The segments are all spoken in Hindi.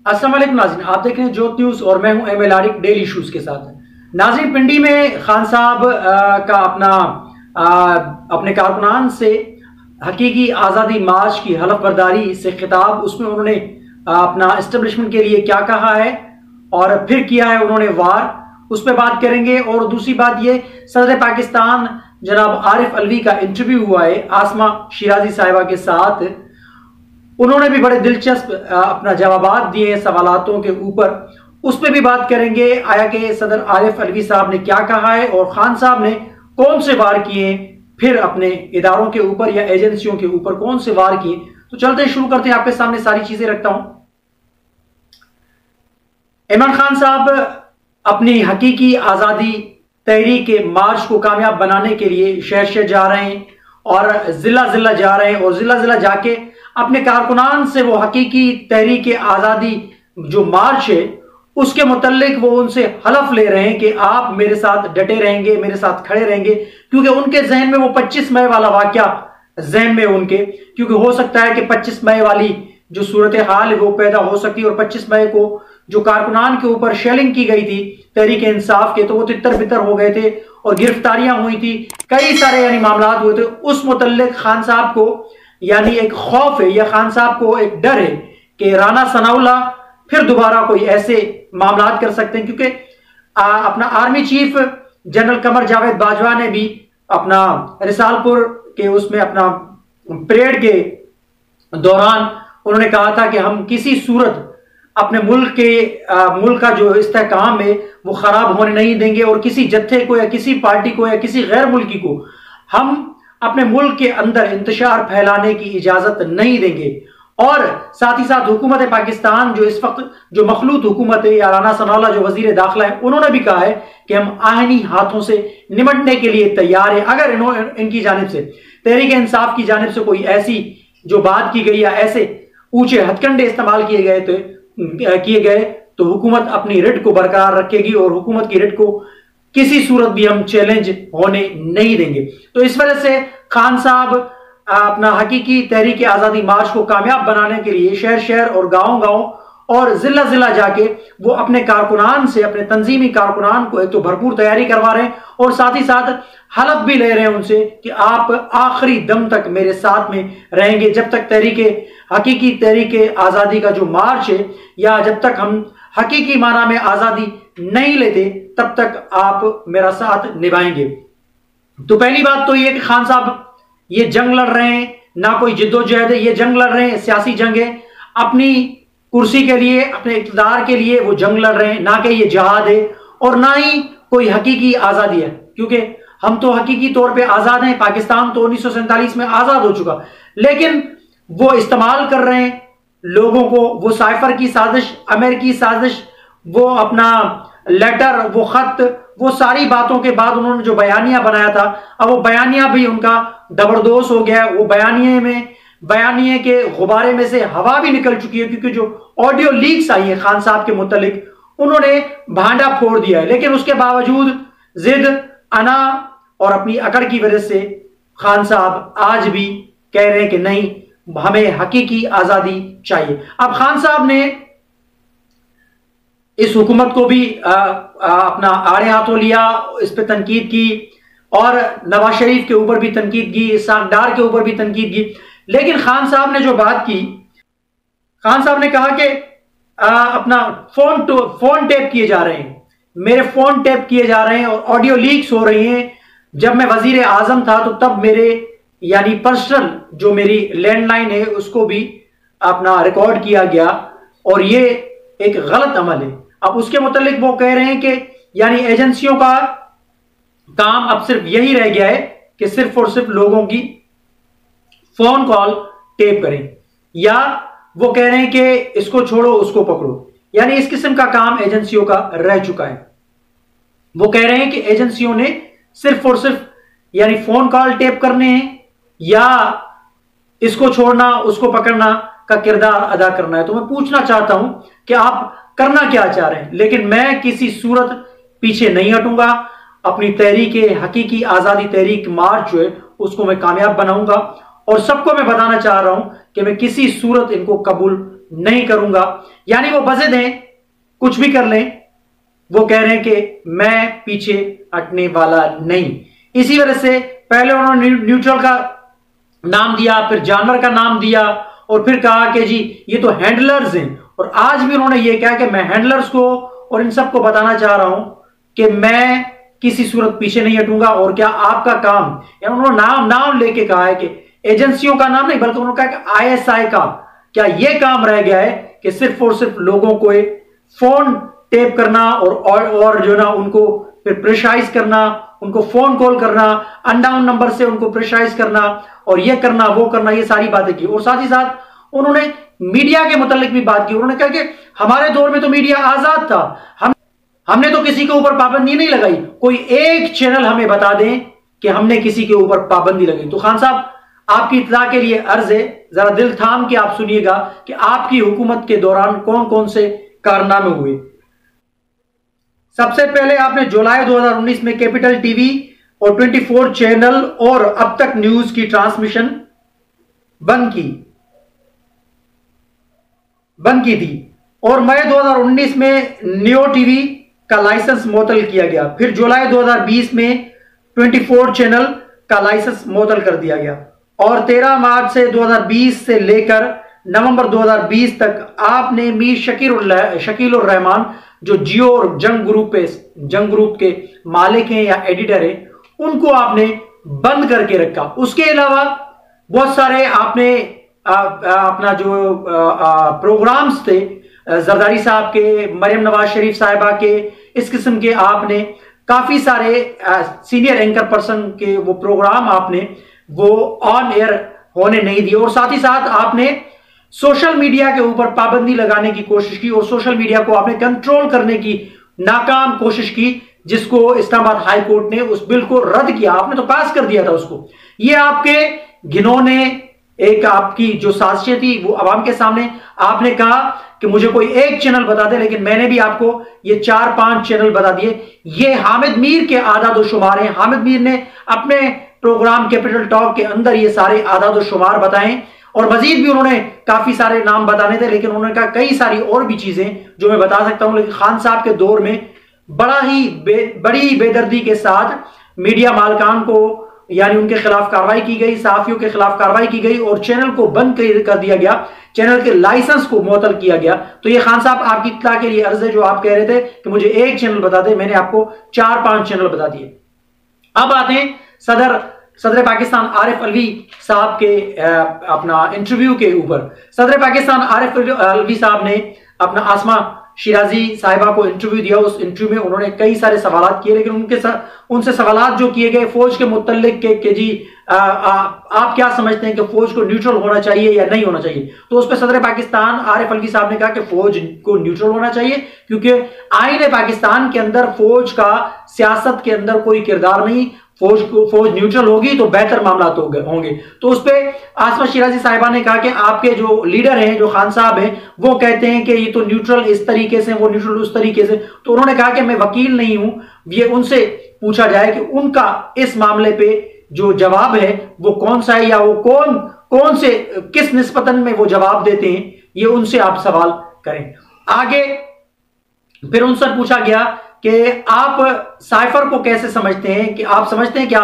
अस्सलाम वालेकुम नाज़रीन, आप देख रहे हैं जोत न्यूज़ और मैं हूं एम आरिक डेली इशूज़ के साथ। नाज़रीन, पिंडी में खान साहब का अपने कारकुनान से हकीकी आज़ादी मार्च की हलफ बर्दारी से खिताब, उसमें उन्होंने अपना इस्टेब्लिशमेंट के लिए क्या कहा है और फिर किया है उन्होंने वार, उस पर बात करेंगे। और दूसरी बात ये, सदर पाकिस्तान जनाब आरिफ अलवी का इंटरव्यू हुआ है आसमा शिराजी साहिबा के साथ, उन्होंने भी बड़े दिलचस्प अपना जवाबात दिए हैं सवालातों के ऊपर, उस पर भी बात करेंगे। आया कि सदर आरिफ अलवी साहब ने क्या कहा है और खान साहब ने कौन से वार किए, फिर अपने इदारों के ऊपर या एजेंसियों के ऊपर कौन से वार किए। तो चलते शुरू करते हैं, आपके सामने सारी चीजें रखता हूं। इमरान खान साहब अपनी हकीकी आजादी तहरीक के मार्च को कामयाब बनाने के लिए शहर शहर जा रहे हैं और जिला जिला जा रहे हैं और जिला जिला जाके अपने कारकुनान से वो हकीकी तहरीक आजादी जो मार्च है उसके मुतल्लिक वो उनसे हलफ ले रहे हैं कि आप मेरे साथ डटे रहेंगे, मेरे साथ खड़े रहेंगे, क्योंकि उनके जहन में वो 25 मई वाला वाकया जहन में उनके, क्योंकि हो सकता है कि 25 मई वाली जो सूरत हाल है वो पैदा हो सकती है और 25 मई को जो कारकुनान के ऊपर शेलिंग की गई थी तहरीक इंसाफ के, तो वो तितर बितर हो गए थे और गिरफ्तारियां हुई थी, कई सारे यानी मामला हुए थे। उस मुतल्लिक खान साहब को यानी एक खौफ है या खान साहब को एक डर है कि राना सनाउल्लाह फिर दोबारा कोई ऐसे मामला कर सकते हैं, क्योंकि अपना army chief general Qamar Javed Bajwa ने भी अपना रिसालपुर के उसमें अपना परेड के दौरान उन्होंने कहा था कि हम किसी सूरत अपने मुल्क का जो इस्तेहकाम है वो खराब होने नहीं देंगे और किसी जत्थे को या किसी पार्टी को या किसी गैर मुल्की को हम अपने मुल्क के अंदर इंतशार फैलाने की इजाजत नहीं देंगे। और साथ ही साथ हुकूमत पाकिस्तान जो इस वक्त जो मखलूत हुकूमत है या राना सनाउल्लाह जो वजीर दाखिला है, उन्होंने भी कहा है कि हम आईनी हाथों से निमटने के लिए तैयार है। अगर इनकी जानिब से तहरीक इंसाफ की जानिब से कोई ऐसी जो बात की गई या ऐसे ऊंचे हथकंडे इस्तेमाल किए गए तो हुकूमत अपनी रिट को बरकरार रखेगी और हुकूमत की रिट को किसी सूरत भी हम चैलेंज होने नहीं देंगे। तो इस वजह से खान साहब अपना हकीकी तहरीक आजादी मार्च को कामयाब बनाने के लिए शहर शहर और गांव गांव और जिला जिला जाके वो अपने कारकुनान से, अपने तंजीमी कारकुनान को एक तो भरपूर तैयारी करवा रहे हैं और साथ ही साथ हलफ भी ले रहे हैं उनसे कि आप आखिरी दम तक मेरे साथ में रहेंगे, जब तक हकीकी तहरीक आजादी का जो मार्च है या जब तक हम हकीकी माना में आजादी नहीं लेते तब तक आप मेरा साथ निभाएंगे। तो पहली बात तो ये कि खान साहब ये जंग लड़ रहे हैं, ना कोई जिद्दोजहद है, ये जंग लड़ रहे हैं, सियासी जंग है, अपनी कुर्सी के लिए, अपने इक़्तिदार के लिए वो जंग लड़ रहे हैं, ना कि ये जहाद है और ना ही कोई हकीकी आजादी है, क्योंकि हम तो हकीकी तौर पे आजाद हैं। पाकिस्तान तो 1947 में आजाद हो चुका, लेकिन वो इस्तेमाल कर रहे हैं लोगों को, वो साइफर की साजिश, अमेरिकी साजिश, वो अपना लेटर, वो खत, वो सारी बातों के बाद उन्होंने जो बयानिया बनाया था, अब वो बयानिया भी उनका जबरदोश हो गया। वो बयानिए के गुब्बारे में से हवा भी निकल चुकी है, क्योंकि जो ऑडियो लीक्स आई है खान साहब के मुतालिक उन्होंने भांडा फोड़ दिया है। लेकिन उसके बावजूद जिद, अना और अपनी अकड़ की वजह से खान साहब आज भी कह रहे हैं कि नहीं, हमें हकीकी आजादी चाहिए। अब खान साहब ने इस हुकूमत को भी अपना आड़े हाथों लिया, इस पे तनकीद की और नवाज शरीफ के ऊपर भी तनकीद की, सागडार के ऊपर भी तनकीद की। लेकिन खान साहब ने जो बात की, खान साहब ने कहा कि अपना फोन टेप किए जा रहे हैं, मेरे फोन टेप किए जा रहे हैं और ऑडियो लीक्स हो रही हैं। जब मैं वजीर आजम था तो तब मेरे यानी पर्सनल जो मेरी लैंडलाइन है उसको भी अपना रिकॉर्ड किया गया और ये एक गलत अमल है। अब उसके मुतालिक वो कह रहे हैं कि यानी एजेंसियों का काम अब सिर्फ यही रह गया है कि सिर्फ और सिर्फ लोगों की फोन कॉल टेप करें, या वो कह रहे हैं कि इसको छोड़ो उसको पकड़ो, यानी इस किस्म का काम एजेंसियों का रह चुका है। वो कह रहे हैं कि एजेंसियों ने सिर्फ और सिर्फ यानी फोन कॉल टेप करने हैं या इसको छोड़ना उसको पकड़ना का किरदार अदा करना है। तो मैं पूछना चाहता हूं कि आप करना क्या चाह रहे हैं, लेकिन मैं किसी सूरत पीछे नहीं हटूंगा। अपनी तहरीक हकीकी आजादी तहरीक मार्च जो है उसको मैं कामयाब बनाऊंगा और सबको मैं बताना चाह रहा हूं कि मैं किसी सूरत इनको कबूल नहीं करूंगा। यानी वो बज़िद हैं, कुछ भी कर लें, वो कह रहे हैं कि मैं पीछे हटने वाला नहीं। इसी वजह से पहले उन्होंने न्यूट्रल का नाम दिया, फिर जानवर का नाम दिया, और फिर कहा कि जी ये तो हैंडलर्स हैं। और आज भी उन्होंने ये कहा कि मैं हैंडलर्स को और इन सबको बताना चाह रहा हूं कि मैं किसी सूरत पीछे नहीं हटूंगा। और क्या आपका काम, या उन्होंने नाम लेके कहा है कि एजेंसियों का नाम नहीं, बल्कि उन्होंने कहा कि ISI का क्या यह काम रह गया है कि सिर्फ और सिर्फ लोगों को फोन टेप करना और जो ना उनको फिर प्रेशराइज करना, उनको फोन कॉल करना, अनडाउन नंबर से उनको प्रेशराइज करना, और ये करना वो करना, ये सारी बातें की। और साथ ही साथ उन्होंने मीडिया के मुतालिक भी बात की। उन्होंने कहा कि हमारे दौर में तो मीडिया आजाद था, हमने तो किसी के ऊपर पाबंदी नहीं लगाई, कोई एक चैनल हमें बता दें कि हमने किसी के ऊपर पाबंदी लगाई। तो खान साहब, आपकी इत्तला के लिए अर्ज है, जरा दिल थाम के आप सुनिएगा कि आपकी हुकूमत के दौरान कौन कौन से कारनामे हुए। सबसे पहले आपने जुलाई 2019 में कैपिटल टीवी और 24 चैनल और अब तक न्यूज की ट्रांसमिशन बंद की थी। और मई 2019 में नियो टीवी का लाइसेंस मुअत्तल किया गया। फिर जुलाई 2020 में 24 चैनल का लाइसेंस मुअत्तल कर दिया गया। और 13 मार्च से 2020 से लेकर नवंबर 2020 तक आपने मीर शकील उर रहमान, जो जियो और जंग ग्रुप के मालिक हैं या एडिटर हैं, उनको आपने बंद करके रखा। उसके अलावा बहुत सारे आपने अपना जो प्रोग्राम्स थे, जरदारी साहब के, मरियम नवाज शरीफ साहिबा के, इस किस्म के आपने काफी सारे सीनियर एंकर पर्सन के वो प्रोग्राम आपने वो ऑन एयर होने नहीं दिए। और साथ ही साथ आपने सोशल मीडिया के ऊपर पाबंदी लगाने की कोशिश की और सोशल मीडिया को आपने कंट्रोल करने की नाकाम कोशिश की, जिसको इस्लामाबाद हाई कोर्ट ने उस बिल को रद्द किया। आपने तो पास कर दिया था उसको। ये आपके घिनौने एक आपकी जो साजिशें थी वो अवाम के सामने, आपने कहा कि मुझे कोई एक चैनल बता दे, लेकिन मैंने भी आपको ये 4-5 चैनल बता दिए। ये हामिद मीर के आदाद शुमार हैं। हामिद मीर ने अपने प्रोग्राम कैपिटल टॉक के अंदर ये सारे आदाद शुमार बताएं, और मजीद भी उन्होंने काफी सारे नाम बताने थे, लेकिन उन्होंने कहा कई सारी और भी चीजें जो मैं बता सकता हूं। लेकिन खान साहब के दौर में बड़ी बेदर्दी के साथ मीडिया मालकान को, यानी उनके खिलाफ कार्रवाई की गई, सहाफियों के खिलाफ कार्रवाई की गई और चैनल को बंद कर दिया गया, चैनल के लाइसेंस को मुअत्तल किया गया। तो ये खान साहब आपकी इत्तला के लिए अर्ज है, जो आप कह रहे थे कि मुझे एक चैनल बता दे, मैंने आपको 4-5 चैनल बता दिए। अब आते हैं सदर पाकिस्तान आरिफ अलवी साहब के अपना इंटरव्यू के ऊपर। सदर पाकिस्तान आरिफ अलवी साहब ने अपना आसमा शिराजी साहिबा को इंटरव्यू दिया। उस इंटरव्यू में उन्होंने कई सारे सवालात किए, लेकिन उनसे सवालात जो किए गए फौज के मुतल्लिक के जी आप क्या समझते हैं कि फौज को न्यूट्रल होना चाहिए या नहीं होना चाहिए। तो उस पर सदर पाकिस्तान आरिफ अलवी साहब ने कहा कि फौज को न्यूट्रल होना चाहिए, क्योंकि आईन पाकिस्तान के अंदर फौज का सियासत के अंदर कोई किरदार नहीं, फौज न्यूट्रल होगी तो बेहतर मामला होंगे। तो उस पर आसमा शिराजी साहिबा ने कहा कि आपके जो लीडर हैं, जो खान साहब हैं, वो कहते हैं कि ये तो न्यूट्रल इस तरीके से, वो न्यूट्रल उस तरीके से। तो उन्होंने कहा कि मैं वकील नहीं हूं, ये उनसे पूछा जाए कि उनका इस मामले पे जो जवाब है वो कौन सा है, या वो कौन से किस निस्बतन में वो जवाब देते हैं, ये उनसे आप सवाल करें। आगे फिर उनसे पूछा गया कि आप साइफर को कैसे समझते हैं, कि आप समझते हैं क्या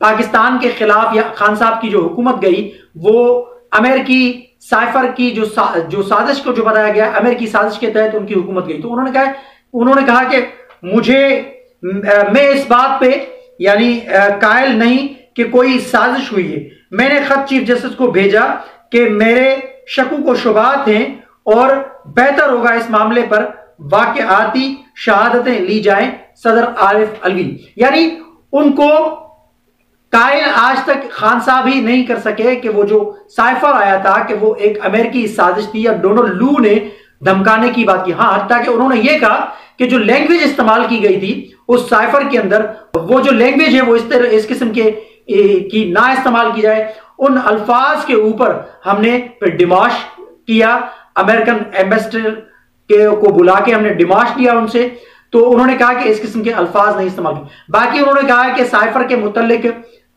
पाकिस्तान के खिलाफ या खान साहब की जो हुकूमत गई वो अमेरिकी साइफर की जो साजिश को जो बताया गया, अमेरिकी साजिश के तहत उनकी हुकूमत गई। तो उन्होंने कहा कि मैं इस बात पे यानी कायल नहीं कि कोई साजिश हुई है। मैंने खत चीफ जस्टिस को भेजा कि मेरे शकू को शुबात हैं और बेहतर होगा इस मामले पर वाकयाती शहादतें ली जाएं। सदर आरिफ अलवी, यानी उनको कायल आज तक खान साहब ही नहीं कर सके कि वो जो साइफर आया था कि वो एक अमेरिकी साजिश थी या डोनाल्ड लू ने धमकाने की बात की। हाँ, हत्ता कि उन्होंने ये कहा कि जो लैंग्वेज इस्तेमाल की गई थी उस साइफर के अंदर, वो जो लैंग्वेज है वो इस किस्म के की ना इस्तेमाल की जाए। उन अल्फाज के ऊपर हमने फिर डिमाश किया, अमेरिकन एम्बेसडर को बुला के हमने डिमाश लिया उनसे। तो उन्होंने कहा कि इस किस्म के अल्फाज नहीं इस्तेमाल किए। बाकी उन्होंने कहा कि साइफर के मुतल्लिक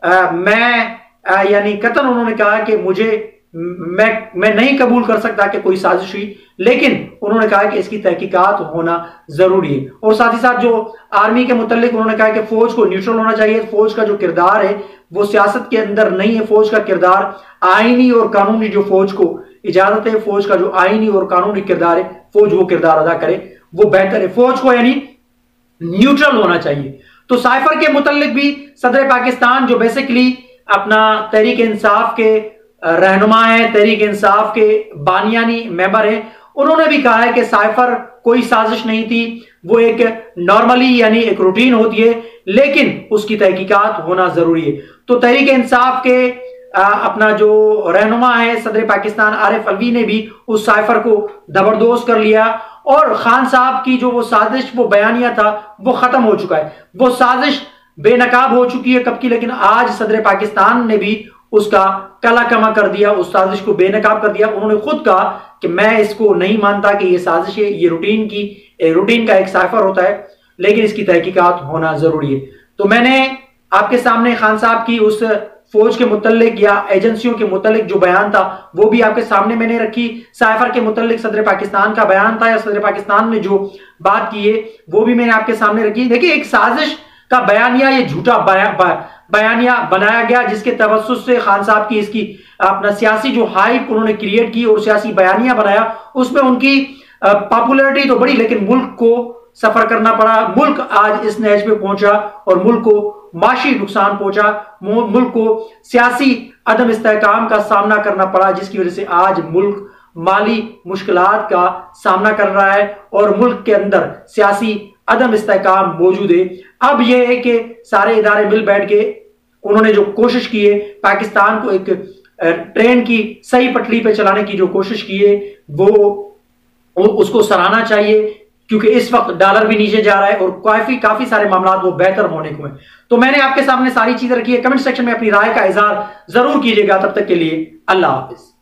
मैं यानी कतन उन्होंने कहा कि मुझे मैं नहीं कबूल कर सकता कि कोई साजिश हुई, लेकिन उन्होंने कहा कि इसकी तहकीकात होना जरूरी है। और साथ ही साथ जो आर्मी के मुतल्लिक उन्होंने कहा कि फौज को न्यूट्रल होना चाहिए, फौज का जो किरदार है वो सियासत के अंदर नहीं है, फौज का किरदार आईनी और कानूनी, जो फौज को इजाजत है, फौज का जो आईनी और कानूनी किरदार है फौज वो किरदार अदा करे वो बेहतर है, फौज को यानी न्यूट्रल होना चाहिए। तो साइफर के मुतल्लिक भी सदर पाकिस्तान जो बेसिकली अपना तहरीक इंसाफ के रहनुमा है, तहरीक इंसाफ के बानियानी मेंबर है, उन्होंने भी कहा है कि साइफर कोई साजिश नहीं थी, वो एक नॉर्मली यानी एक रूटीन होती है, लेकिन उसकी तहकीकात होना जरूरी है। तो तहरीक इंसाफ के अपना जो रहनुमा है सदर पाकिस्तान आरिफ अलवी ने भी उस साइफर को जबरदोज कर लिया और खान साहब की जो वो साजिश, वो बयानिया था, वो खत्म हो चुका है, वो साजिश बेनकाब हो चुकी है कब की। लेकिन आज सदर पाकिस्तान ने भी उसका कला कमा कर दिया, उस साजिश को बेनकाब कर दिया। उन्होंने खुद कहा कि मैं इसको नहीं मानता कि ये साजिश है, ये रूटीन का एक साइफर होता है, लेकिन इसकी तहकीकात होना जरूरी है। तो मैंने आपके सामने खान साहब की उस फौज के मुतल्लिक या एजेंसियों के मुतल्लिक जो बयान था वो भी आपके सामने मैंने रखी, साइफर के मुतल्लिक सदर पाकिस्तान का बयान था या सदर पाकिस्तान ने जो बात की है वो भी मैंने आपके सामने रखी। देखिए, एक साजिश का बयानिया, ये झूठा बयानिया बनाया गया जिसके तवस्सुस से खान साहब की इसकी अपना सियासी जो हाइप उन्होंने क्रिएट की और सियासी बयानिया बनाया, उसमें उनकी पॉपुलैरिटी तो बढ़ी, लेकिन मुल्क को सफर करना पड़ा। मुल्क आज इस नहज पे पहुंचा और मुल्क को माशी नुकसान पहुंचा, मुल्क को सियासी अदम इस्तेहकाम का सामना करना पड़ा, जिसकी वजह से आज मुल्क माली मुश्किलात का सामना कर रहा है और मुल्क के अंदर सियासी अदम इस्तेहकाम मौजूद है। अब यह है कि सारे इदारे मिल बैठ के उन्होंने जो कोशिश की है पाकिस्तान को एक ट्रेन की सही पटरी पे चलाने की जो कोशिश की है वो उसको सराहना चाहिए, क्योंकि इस वक्त डॉलर भी नीचे जा रहा है और काफी सारे मामला वो बेहतर होने को हैं। तो मैंने आपके सामने सारी चीजें रखी है, कमेंट सेक्शन में अपनी राय का इजहार जरूर कीजिएगा। तब तक के लिए अल्लाह हाफिज।